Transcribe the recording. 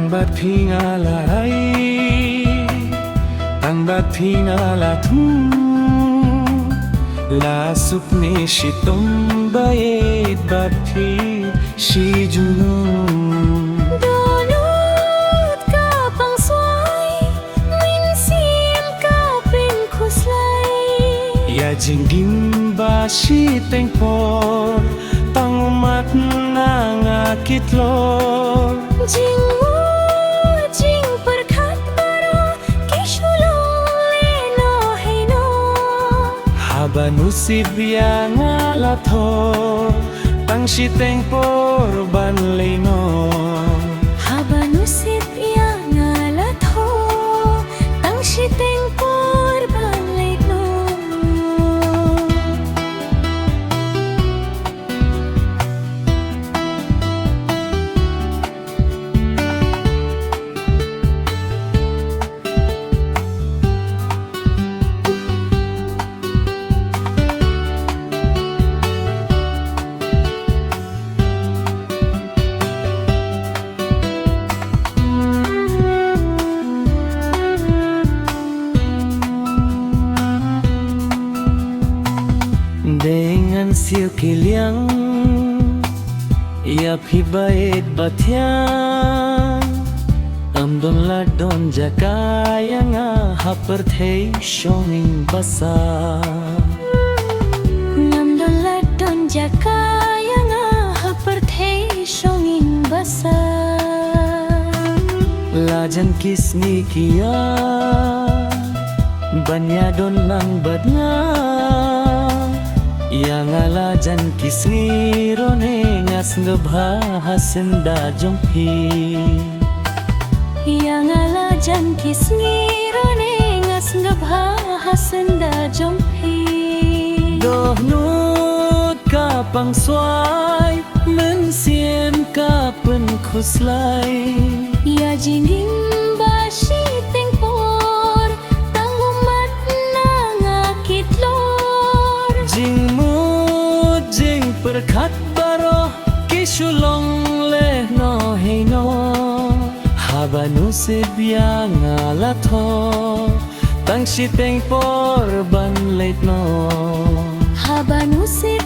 ba't hingalay, tang ba't hingalatu, lasuk ni shitong bayit ba't hi shi junung. Dulot ka pang sway, minsim ka pinkuslay. Ya jinggin ba shi tengpor, tang umat na ngakitlor. Jing mo, jing perkat baro, kisulong leno heno. Haba nusib ya ngalato, tang shi tengpor ban leno. Haba nusip yang ngalatho, tang siteng korban leno. Dengan siu kiliang, ya phi bait bathiang. Amdon la don jakaya nga hapar thei shonging basa. Namdon ladon jakaya nga haperthei shongin basa. Lajan kisni kia, banya don lang bad nga. Yang alajan kisni rone ngas ngebhahasin da jompi. Yang alajan kisni rone ngas ngebhahasin da jompi. Doh nut ka pang sway, men siem ka pen khuslay. Ya jingin bashi tengpor, tang umat na ngakitlor. Jing mut jing perkat baro, kisulong leh no hey no. Haba nusib ya ngalato, tang shi tengpor ban leit no. Haba nusip